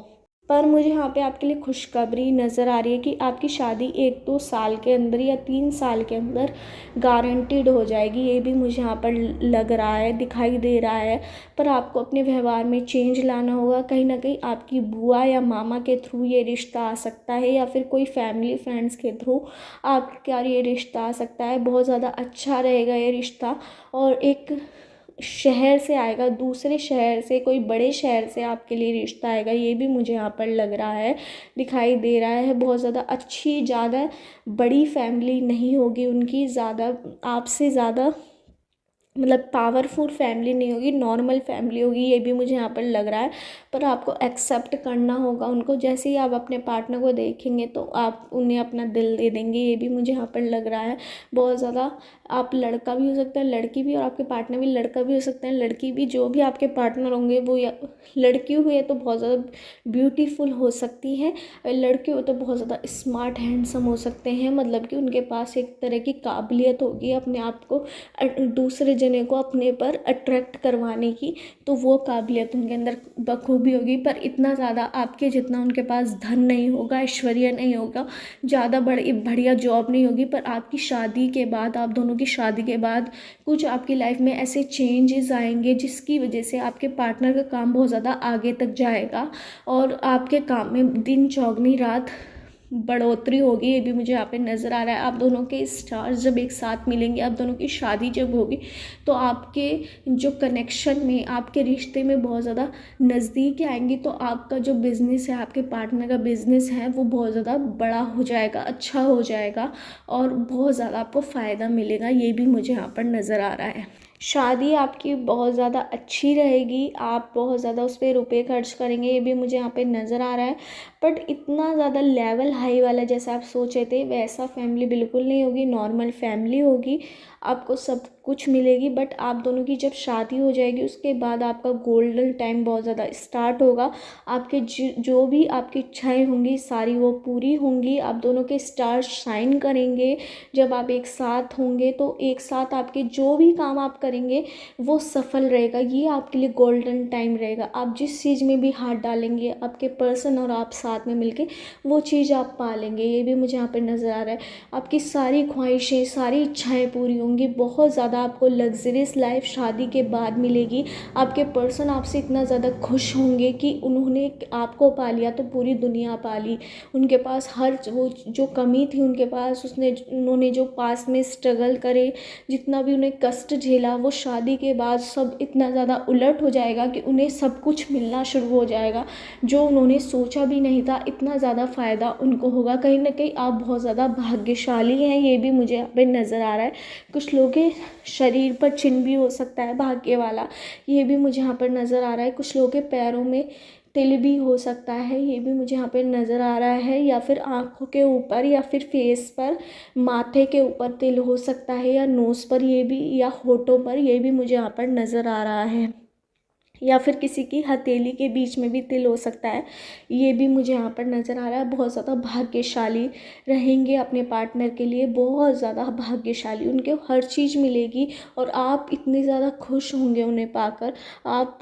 [SPEAKER 1] पर मुझे यहाँ पे आपके लिए खुशखबरी नज़र आ रही है कि आपकी शादी 1-2 साल के अंदर या 3 साल के अंदर गारंटीड हो जाएगी। ये भी मुझे यहाँ पर लग रहा है, दिखाई दे रहा है। पर आपको अपने व्यवहार में चेंज लाना होगा। कहीं ना कहीं आपकी बुआ या मामा के थ्रू ये रिश्ता आ सकता है, या फिर कोई फैमिली फ्रेंड्स के थ्रू आपका ये रिश्ता आ सकता है। बहुत ज़्यादा अच्छा रहेगा ये रिश्ता, और एक शहर से आएगा, दूसरे शहर से, कोई बड़े शहर से आपके लिए रिश्ता आएगा। ये भी मुझे यहाँ पर लग रहा है, दिखाई दे रहा है। बहुत ज़्यादा अच्छी, ज़्यादा बड़ी फैमिली नहीं होगी उनकी, ज़्यादा आपसे ज़्यादा मतलब पावरफुल फैमिली नहीं होगी, नॉर्मल फैमिली होगी। ये भी मुझे यहाँ पर लग रहा है। पर आपको एक्सेप्ट करना होगा उनको। जैसे ही आप अपने पार्टनर को देखेंगे तो आप उन्हें अपना दिल दे देंगे। ये भी मुझे यहाँ पर लग रहा है। बहुत ज़्यादा आप लड़का भी हो सकता है, लड़की भी, और आपके पार्टनर भी लड़का भी हो सकते हैं, लड़की भी। जो भी आपके पार्टनर होंगे वो, या लड़की हुई है तो बहुत ज़्यादा ब्यूटीफुल हो सकती है, लड़के हो तो बहुत ज़्यादा स्मार्ट हैंडसम हो सकते हैं। मतलब कि उनके पास एक तरह की काबिलियत होगी अपने आप को दूसरे जने को अपने पर अट्रैक्ट करवाने की, तो वो काबिलियत उनके अंदर बखूबी होगी। पर इतना ज़्यादा आपके जितना उनके पास धन नहीं होगा, ऐश्वर्य नहीं होगा, ज़्यादा बड़ी बढ़िया जॉब नहीं होगी। पर आपकी शादी के बाद, आप दोनों की शादी के बाद कुछ आपकी लाइफ में ऐसे चेंजेस आएंगे जिसकी वजह से आपके पार्टनर का काम बहुत ज़्यादा आगे तक जाएगा, और आपके काम में दिन चौगनी रात बढ़ोतरी होगी। ये भी मुझे यहाँ पे नज़र आ रहा है। आप दोनों के स्टार्स जब एक साथ मिलेंगे, आप दोनों की शादी जब होगी, तो आपके जो कनेक्शन में, आपके रिश्ते में बहुत ज़्यादा नज़दीक आएंगी। तो आपका जो बिज़नेस है, आपके पार्टनर का बिज़नेस है, वो बहुत ज़्यादा बड़ा हो जाएगा, अच्छा हो जाएगा, और बहुत ज़्यादा आपको फ़ायदा मिलेगा। ये भी मुझे यहाँ पर नज़र आ रहा है। शादी आपकी बहुत ज़्यादा अच्छी रहेगी, आप बहुत ज़्यादा उस पर रुपये खर्च करेंगे, ये भी मुझे यहाँ पे नज़र आ रहा है। बट इतना ज़्यादा लेवल हाई वाला जैसा आप सोचे थे वैसा फैमिली बिल्कुल नहीं होगी, नॉर्मल फैमिली होगी। आपको सब कुछ मिलेगी। बट आप दोनों की जब शादी हो जाएगी उसके बाद आपका गोल्डन टाइम बहुत ज़्यादा स्टार्ट होगा। आपके जो भी आपकी इच्छाएं होंगी सारी वो पूरी होंगी। आप दोनों के स्टार्स शाइन करेंगे। जब आप एक साथ होंगे तो एक साथ आपके जो भी काम आप करेंगे वो सफल रहेगा। ये आपके लिए गोल्डन टाइम रहेगा। आप जिस चीज़ में भी हाथ डालेंगे, आपके पर्सन और आप साथ में मिलके वो चीज़ आप पा लेंगे। ये भी मुझे यहाँ पे नज़र आ रहा है। आपकी सारी ख्वाहिशें, सारी इच्छाएं पूरी होंगी। बहुत ज़्यादा आपको लग्जरियस लाइफ शादी के बाद मिलेगी। आपके पर्सन आपसे इतना ज़्यादा खुश होंगे कि उन्होंने आपको पा लिया तो पूरी दुनिया पा ली। उनके पास हर वो जो कमी थी उनके पास, उन्होंने जो पास में स्ट्रगल करे, जितना भी उन्हें कष्ट झेला, वो शादी के बाद सब इतना ज़्यादा उलट हो जाएगा कि उन्हें सब कुछ मिलना शुरू हो जाएगा जो उन्होंने सोचा भी नहीं था। इतना ज़्यादा फ़ायदा उनको होगा। कहीं ना कहीं आप बहुत ज़्यादा भाग्यशाली हैं। ये भी मुझे यहाँ पे नज़र आ रहा है। कुछ लोगों के शरीर पर चिन्ह भी हो सकता है भाग्य वाला। ये भी मुझे यहाँ पर नज़र आ रहा है। कुछ लोगों के पैरों में तिल भी हो सकता है। ये भी मुझे यहाँ पे नज़र आ रहा है। या फिर आँखों के ऊपर या फिर फेस पर, माथे के ऊपर तिल हो सकता है, या नोज़ पर, ये भी, या होठों पर, ये भी मुझे यहाँ पर नज़र आ रहा है। या फिर किसी की हथेली के बीच में भी तिल हो सकता है। ये भी मुझे यहाँ पर नज़र आ रहा है। बहुत ज़्यादा भाग्यशाली रहेंगे अपने पार्टनर के लिए, बहुत ज़्यादा भाग्यशाली, उनके हर चीज़ मिलेगी और आप इतने ज़्यादा खुश होंगे उन्हें पाकर, आप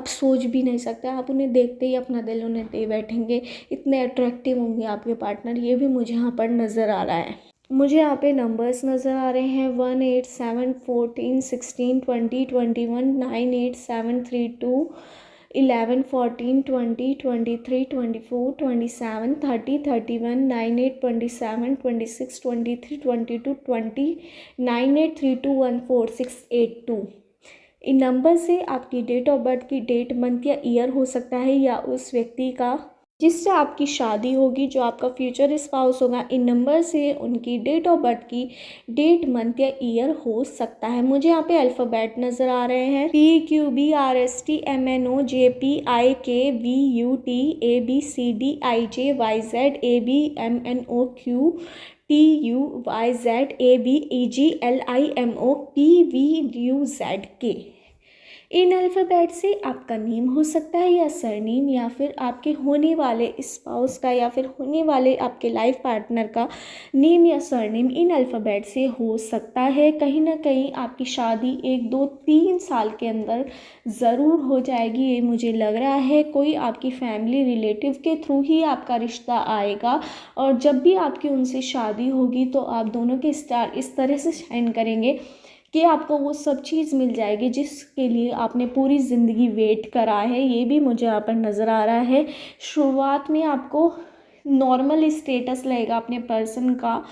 [SPEAKER 1] सोच भी नहीं सकते। आप उन्हें देखते ही अपना दिल उन्हें दे बैठेंगे, इतने अट्रैक्टिव होंगे आपके पार्टनर। ये भी मुझे यहाँ पर नज़र आ रहा है। मुझे यहाँ पे नंबर्स नज़र आ रहे हैं 1 8 7 14 16 20 21 9 8 7 3 2 11 14 20 23 24 27 30 31 9 8 27 26 23 22 20 9 8 3 2 1 4 6 8 2। इन नंबर से आपकी डेट ऑफ बर्थ की डेट, मंथ या ईयर हो सकता है, या उस व्यक्ति का जिससे आपकी शादी होगी, जो आपका फ्यूचर स्पाउस होगा। इन नंबर से उनकी डेट ऑफ बर्थ की डेट, मंथ या ईयर हो सकता है। मुझे यहाँ पे अल्फ़ाबेट नज़र आ रहे हैं PQBRSTMNOJPIKVUTABCDIJYZABMNOQTUVYZABEGJLIMOPPVUZK। इन अल्फ़ाबेट से आपका नेम हो सकता है या सरनेम, या फिर आपके होने वाले स्पाउस का या फिर होने वाले आपके लाइफ पार्टनर का नेम या सरनेम इन अल्फ़ाबेट से हो सकता है। कहीं ना कहीं आपकी शादी 1 2 3 साल के अंदर ज़रूर हो जाएगी, ये मुझे लग रहा है। कोई आपकी फैमिली रिलेटिव के थ्रू ही आपका रिश्ता आएगा, और जब भी आपकी उनसे शादी होगी तो आप दोनों के स्टार इस तरह से शाइन करेंगे कि आपको वो सब चीज़ मिल जाएगी जिसके लिए आपने पूरी ज़िंदगी वेट करा है। ये भी मुझे यहाँ पर नज़र आ रहा है। शुरुआत में आपको नॉर्मल स्टेटस लगेगा अपने पर्सन का,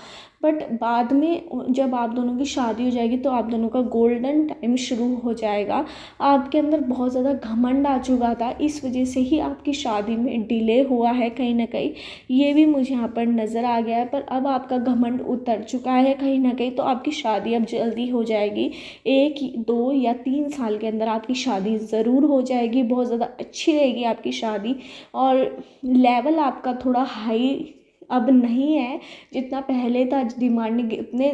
[SPEAKER 1] बट बाद में जब आप दोनों की शादी हो जाएगी तो आप दोनों का गोल्डन टाइम शुरू हो जाएगा। आपके अंदर बहुत ज़्यादा घमंड आ चुका था, इस वजह से ही आपकी शादी में डिले हुआ है कहीं ना कहीं। ये भी मुझे यहाँ पर नज़र आ गया है, पर अब आपका घमंड उतर चुका है कहीं ना कहीं, तो आपकी शादी अब जल्दी हो जाएगी। 1 2 या 3 साल के अंदर आपकी शादी ज़रूर हो जाएगी। बहुत ज़्यादा अच्छी रहेगी आपकी शादी, और लेवल आपका थोड़ा हाई अब नहीं है जितना पहले था, डिमांडिंग इतने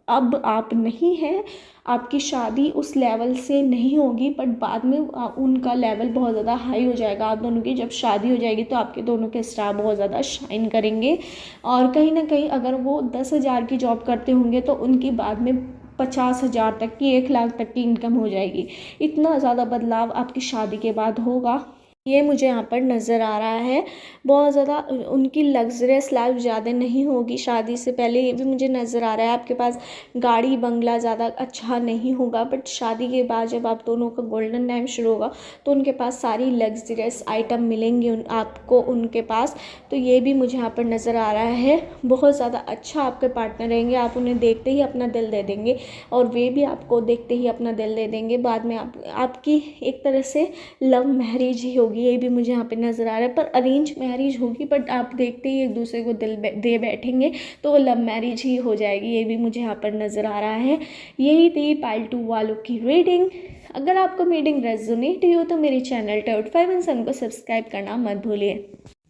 [SPEAKER 1] अब आप नहीं हैं। आपकी शादी उस लेवल से नहीं होगी, बट बाद में उनका लेवल बहुत ज़्यादा हाई हो जाएगा। आप दोनों की जब शादी हो जाएगी तो आपके दोनों के स्टार बहुत ज़्यादा शाइन करेंगे, और कहीं ना कहीं अगर वो 10,000 की जॉब करते होंगे तो उनकी बाद में 50,000 तक की, 1 लाख तक की इनकम हो जाएगी। इतना ज़्यादा बदलाव आपकी शादी के बाद होगा, ये मुझे यहाँ पर नज़र आ रहा है। बहुत ज़्यादा उनकी लग्जरियस लाइफ ज़्यादा नहीं होगी शादी से पहले, ये भी मुझे नज़र आ रहा है। आपके पास गाड़ी बंगला ज़्यादा अच्छा नहीं होगा, बट शादी के बाद जब आप दोनों का गोल्डन टाइम शुरू होगा तो उनके पास सारी लग्जरियस आइटम मिलेंगे आपको उनके पास। तो ये भी मुझे यहाँ पर नज़र आ रहा है। बहुत ज़्यादा अच्छा आपके पार्टनर रहेंगे, आप उन्हें देखते ही अपना दिल दे देंगे और वे भी आपको देखते ही अपना दिल दे देंगे। बाद में आपकी एक तरह से लव मैरिज ही होगी, ये भी मुझे यहाँ पे नज़र आ रहा है। पर अरेंज मैरिज होगी, बट आप देखते ही एक दूसरे को दिल दे बैठेंगे तो वो लव मैरिज ही हो जाएगी, ये भी मुझे यहाँ पर नज़र आ रहा है। यही थी पाइल 2 वालों की रीडिंग। अगर आपको रीडिंग रेजोनेट हुई हो तो मेरे चैनल टाउट 5 एंड सन को सब्सक्राइब करना मत भूलिए।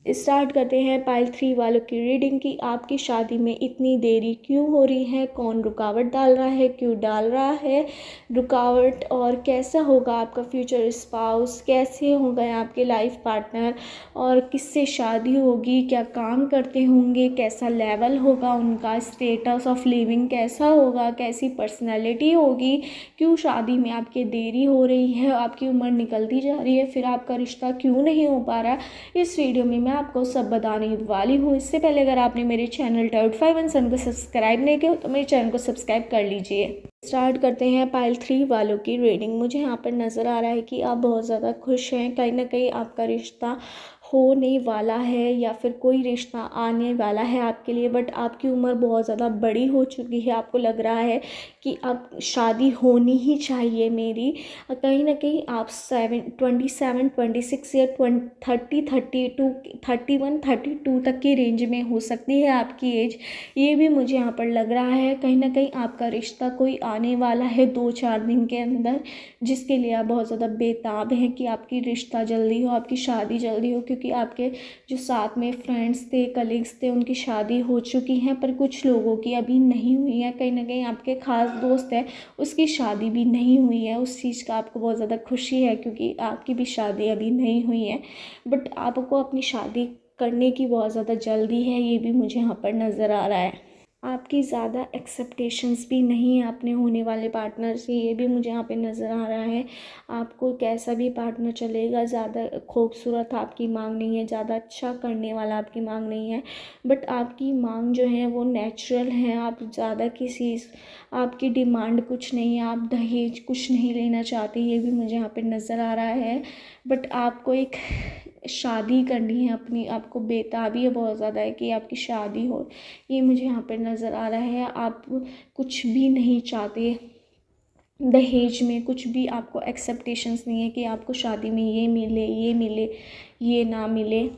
[SPEAKER 1] स्टार्ट करते हैं पाइल 3 वालों की रीडिंग की। आपकी शादी में इतनी देरी क्यों हो रही है, कौन रुकावट डाल रहा है, क्यों डाल रहा है रुकावट, और कैसा होगा आपका फ्यूचर स्पाउस, कैसे होगा आपके लाइफ पार्टनर, और किससे शादी होगी, क्या काम करते होंगे, कैसा लेवल होगा उनका, स्टेटस ऑफ लिविंग कैसा होगा, कैसी पर्सनैलिटी होगी, क्यों शादी में आपकी देरी हो रही है, आपकी उम्र निकलती जा रही है, फिर आपका रिश्ता क्यों नहीं हो पा रहा। इस वीडियो में मैं आपको सब बताने वाली हूँ। इससे पहले अगर आपने मेरे चैनल टाउट 5 एंड सन को सब्सक्राइब नहीं किया तो मेरे चैनल को सब्सक्राइब कर लीजिए। स्टार्ट करते हैं पाइल 3 वालों की रीडिंग। मुझे यहाँ पर नज़र आ रहा है कि आप बहुत ज़्यादा खुश हैं, कहीं ना कहीं आपका रिश्ता होने वाला है या फिर कोई रिश्ता आने वाला है आपके लिए, बट आपकी उम्र बहुत ज़्यादा बड़ी हो चुकी है। आपको लग रहा है कि अब शादी होनी ही चाहिए मेरी। कहीं ना कहीं आप 27 26 या 30 32 31 32 तक की रेंज में हो सकती है आपकी एज, ये भी मुझे यहाँ पर लग रहा है। कहीं ना कहीं आपका रिश्ता कोई आने वाला है 2-4 दिन के अंदर, जिसके लिए आप बहुत ज़्यादा बेताब हैं कि आपकी रिश्ता जल्दी हो, आपकी शादी जल्दी हो, क्योंकि क्योंकि आपके जो साथ में फ्रेंड्स थे, कलीग्स थे, उनकी शादी हो चुकी हैं, पर कुछ लोगों की अभी नहीं हुई है। कहीं ना कहीं आपके ख़ास दोस्त है, उसकी शादी भी नहीं हुई है। उस चीज़ का आपको बहुत ज़्यादा खुशी है क्योंकि आपकी भी शादी अभी नहीं हुई है, बट आपको अपनी शादी करने की बहुत ज़्यादा जल्दी है, ये भी मुझे यहाँ पर नज़र आ रहा है। आपकी ज़्यादा एक्सेप्टेशंस भी नहीं है अपने होने वाले पार्टनर से, ये भी मुझे यहाँ पे नज़र आ रहा है। आपको कैसा भी पार्टनर चलेगा, ज़्यादा खूबसूरत आपकी मांग नहीं है, ज़्यादा अच्छा करने वाला आपकी मांग नहीं है, बट आपकी मांग जो है वो नेचुरल है। आप ज़्यादा किसी आपकी डिमांड कुछ नहीं है, आप दहेज कुछ नहीं लेना चाहते, ये भी मुझे यहाँ पे नज़र आ रहा है। बट आपको एक शादी करनी है अपनी, आपको बेताबी है बहुत ज़्यादा है कि आपकी शादी हो, ये मुझे यहाँ पर नज़र आ रहा है। आप कुछ भी नहीं चाहते दहेज में, कुछ भी आपको एक्सेप्टेशंस नहीं है कि आपको शादी में ये मिले, ये मिले, ये ना मिले।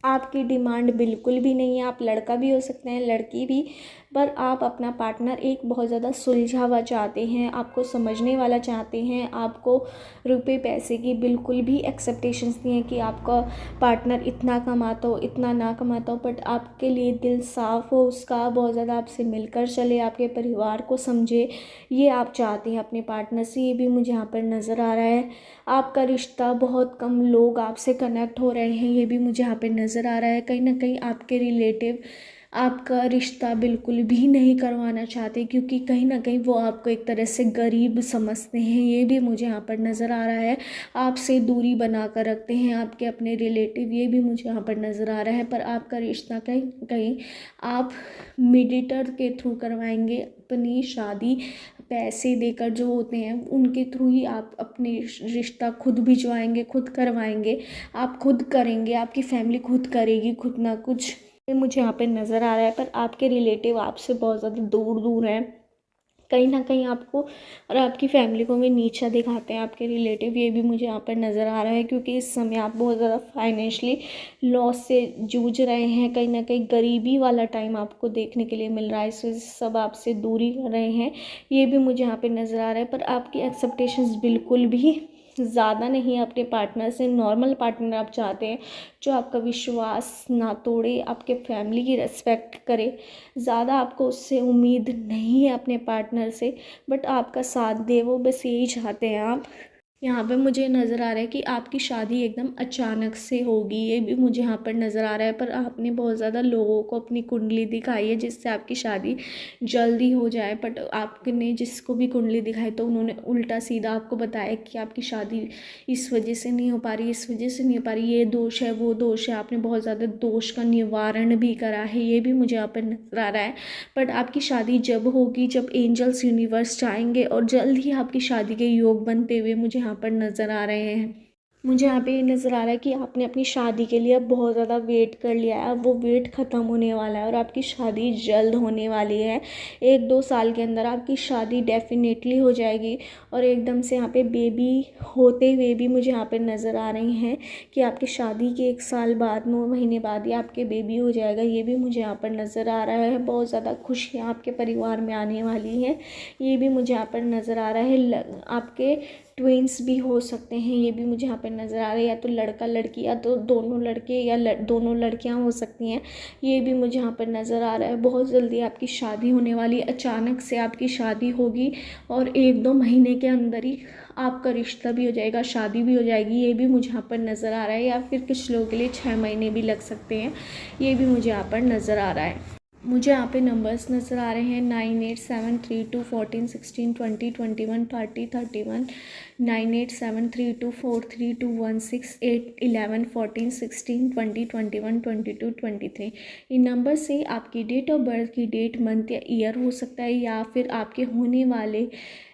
[SPEAKER 1] आपकी डिमांड बिल्कुल भी नहीं है। आप लड़का भी हो सकते हैं, लड़की भी, पर आप अपना पार्टनर एक बहुत ज़्यादा सुलझा हुआ चाहते हैं, आपको समझने वाला चाहते हैं। आपको रुपए पैसे की बिल्कुल भी एक्सेप्टेशंस नहीं है कि आपका पार्टनर इतना कमाता हो, इतना ना कमाता हो, बट आपके लिए दिल साफ़ हो उसका, बहुत ज़्यादा आपसे मिलकर चले, आपके परिवार को समझे, ये आप चाहते हैं अपने पार्टनर से, ये भी मुझे यहाँ पर नज़र आ रहा है। आपका रिश्ता, बहुत कम लोग आपसे कनेक्ट हो रहे हैं, ये भी मुझे यहाँ पे नज़र आ रहा है। कहीं ना कहीं आपके रिलेटिव आपका रिश्ता बिल्कुल भी नहीं करवाना चाहते क्योंकि कहीं ना कहीं वो आपको एक तरह से गरीब समझते हैं, ये भी मुझे यहाँ पर नज़र आ रहा है। आपसे दूरी बना कर रखते हैं आपके अपने रिलेटिव, ये भी मुझे यहाँ पर नज़र आ रहा है। पर आपका रिश्ता कहीं कहीं आप मीडिएटर के थ्रू करवाएंगे अपनी शादी, पैसे देकर जो होते हैं उनके थ्रू ही आप अपने रिश्ता खुद भिजवाएंगे, खुद करवाएंगे, आप खुद करेंगे, आपकी फैमिली खुद करेगी कुछ ना कुछ, ये मुझे यहाँ पे नज़र आ रहा है। पर आपके रिलेटिव आपसे बहुत ज़्यादा दूर दूर हैं, कहीं ना कहीं आपको और आपकी फैमिली को भी नीचा दिखाते हैं आपके रिलेटिव, ये भी मुझे यहाँ पर नज़र आ रहा है क्योंकि इस समय आप बहुत ज़्यादा फाइनेंशियली लॉस से जूझ रहे हैं। कहीं ना कहीं गरीबी वाला टाइम आपको देखने के लिए मिल रहा है, इस वजह से सब आपसे दूरी कर रहे हैं, ये भी मुझे यहाँ पर नज़र आ रहा है। पर आपकी एक्सेप्टेशंस बिल्कुल भी ज़्यादा नहीं है अपने पार्टनर से, नॉर्मल पार्टनर आप चाहते हैं जो आपका विश्वास ना तोड़े, आपके फैमिली की रिस्पेक्ट करे। ज़्यादा आपको उससे उम्मीद नहीं है अपने पार्टनर से, बट आपका साथ दे, वो बस यही चाहते हैं आप। यहाँ पे मुझे नज़र आ रहा है कि आपकी शादी एकदम अचानक से होगी, ये भी मुझे यहाँ पर नज़र आ रहा है। पर आपने बहुत ज़्यादा लोगों को अपनी कुंडली दिखाई है जिससे आपकी शादी जल्दी हो जाए, बट आपने जिसको भी कुंडली दिखाई तो उन्होंने उल्टा सीधा आपको बताया कि आपकी शादी इस वजह से नहीं हो पा रही, इस वजह से नहीं हो पा रही, ये दोष है, वो दोष है। आपने बहुत ज़्यादा दोष का निवारण भी करा है, ये भी मुझे यहाँ पर नज़र आ रहा है। बट आपकी शादी जब होगी, जब एंजल्स यूनिवर्स चाहेंगे, और जल्द ही आपकी शादी के योग बनते हुए मुझे यहाँ पर नज़र आ रहे हैं। मुझे यहाँ पे ये नज़र आ रहा है कि आपने अपनी शादी के लिए अब बहुत ज़्यादा वेट कर लिया है, अब वो वेट ख़त्म होने वाला है और आपकी शादी जल्द होने वाली है। 1-2 साल के अंदर आपकी शादी डेफिनेटली हो जाएगी और एकदम से यहाँ पे बेबी होते हुए भी मुझे यहाँ पे नज़र आ रही हैं कि आपकी शादी के 1 साल बाद, 9 महीने बाद ही आपके बेबी हो जाएगा, ये भी मुझे यहाँ पर नज़र आ रहा है। बहुत ज़्यादा खुशियाँ आपके परिवार में आने वाली हैं, ये भी मुझे यहाँ पर नज़र आ रहा है। आपके ट्विंस भी हो सकते हैं, ये भी मुझे यहाँ पर नज़र आ रहा है, या तो लड़का लड़की, या तो दोनों लड़के, या दोनों लड़कियाँ हो सकती हैं, ये भी मुझे यहाँ पर नज़र आ रहा है। बहुत जल्दी आपकी शादी होने वाली, अचानक से आपकी शादी होगी और 1-2 महीने के अंदर ही आपका रिश्ता भी हो जाएगा, शादी भी हो जाएगी, ये भी मुझे यहाँ पर नज़र आ रहा है। या फिर कुछ लोगों के लिए 6 महीने भी लग सकते हैं, ये भी मुझे यहाँ पर नज़र आ रहा है। मुझे यहाँ पे नंबर्स नज़र आ रहे हैं 9873 14 16 20 21 30 31, 9873 43 16 8 11 14 16 20 21 22 23। इन नंबर से आपकी डेट ऑफ बर्थ की डेट, मंथ या ईयर हो सकता है, या फिर आपके होने वाले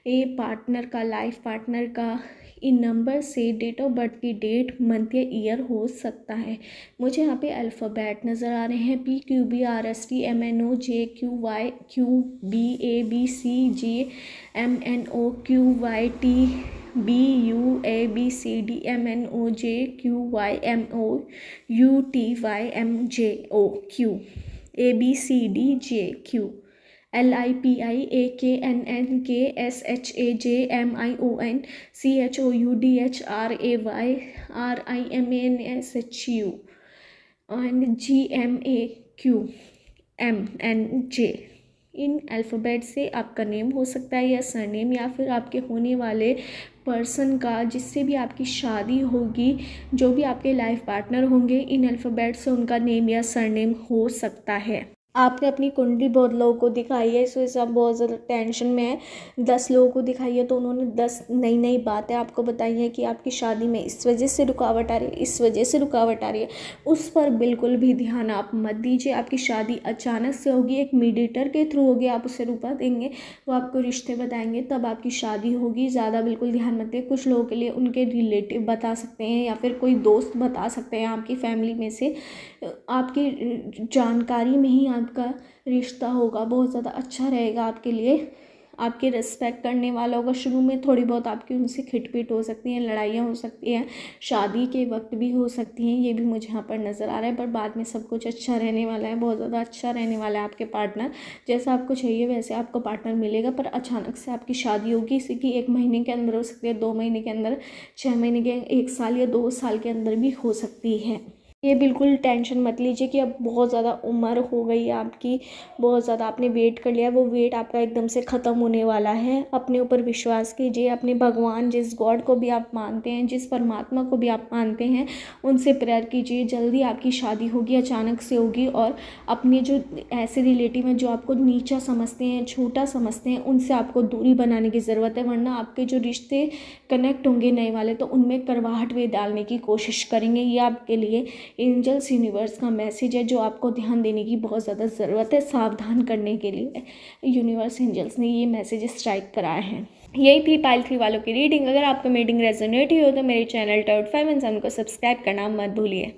[SPEAKER 1] पार्टनर का, लाइफ पार्टनर का इन नंबर से डेट ऑफ बर्थ की डेट, मंथ या ईयर हो सकता है। मुझे यहाँ पे अल्फ़ाबेट नज़र आ रहे हैं PQBRSTMNOQYQBABCDMNOJQYMOUTYMOUTYMJQ, ABCDJQ, LIPIAKNNKSHAJMIONCHOUDHRAYRIMANSHU and GMAQMNJ। In alphabet से आपका नेम हो सकता है या सरनेम, या फिर आपके होने वाले पर्सन का, जिससे भी आपकी शादी होगी, जो भी आपके लाइफ पार्टनर होंगे, इन अल्फ़ाबेट से उनका नेम या सरनेम हो सकता है। आपने अपनी कुंडली बहुत लोगों को दिखाई है, इस वजह से आप बहुत ज़्यादा टेंशन में हैं। 10 लोगों को दिखाई है तो उन्होंने 10 नई नई बातें आपको बताई हैं कि आपकी शादी में इस वजह से रुकावट आ रही है, इस वजह से रुकावट आ रही है। उस पर बिल्कुल भी ध्यान आप मत दीजिए। आपकी शादी अचानक से होगी, एक मीडिएटर के थ्रू होगी, आप उसे रुका देंगे, वो आपको रिश्ते बताएंगे, तब आपकी शादी होगी। ज़्यादा बिल्कुल ध्यान मत दें। कुछ लोगों के लिए उनके रिलेटिव बता सकते हैं या फिर कोई दोस्त बता सकते हैं आपकी फैमिली में से। आपकी जानकारी में ही आपका रिश्ता होगा, बहुत ज़्यादा अच्छा रहेगा आपके लिए। आपके रिस्पेक्ट करने वाला होगा। शुरू में थोड़ी बहुत आपकी उनसे खिटपिट हो सकती हैं, लड़ाइयाँ हो सकती हैं, शादी के वक्त भी हो सकती हैं, ये भी मुझे यहाँ पर नज़र आ रहा है। पर बाद में सब कुछ अच्छा रहने वाला है, बहुत ज़्यादा अच्छा रहने वाला है आपके पार्टनर। जैसा आपको चाहिए वैसे आपको पार्टनर मिलेगा। पर अचानक से आपकी शादी होगी, इसी की 1 महीने के अंदर हो सकती है, 2 महीने के अंदर, 6 महीने के, 1 साल या 2 साल के अंदर भी हो सकती है। ये बिल्कुल टेंशन मत लीजिए कि अब बहुत ज़्यादा उम्र हो गई है आपकी, बहुत ज़्यादा आपने वेट कर लिया, वो वेट आपका एकदम से ख़त्म होने वाला है। अपने ऊपर विश्वास कीजिए, अपने भगवान, जिस गॉड को भी आप मानते हैं, जिस परमात्मा को भी आप मानते हैं, उनसे प्रेयर कीजिए। जल्दी आपकी शादी होगी, अचानक से होगी। और अपने जो ऐसे रिलेटिव हैं जो आपको नीचा समझते हैं, छोटा समझते हैं, उनसे आपको दूरी बनाने की ज़रूरत है। वरना आपके जो रिश्ते कनेक्ट होंगे नए वाले, तो उनमें करवाहट वे डालने की कोशिश करेंगे। ये आपके लिए एंजल्स यूनिवर्स का मैसेज है, जो आपको ध्यान देने की बहुत ज़्यादा ज़रूरत है। सावधान करने के लिए यूनिवर्स एंजल्स ने ये मैसेज स्ट्राइक कराए हैं। यही थी पाइल 3 वालों की रीडिंग। अगर आपको रीडिंग रेजोनेट हुई हो तो मेरे चैनल टर्ट 5 को सब्सक्राइब करना मत भूलिए।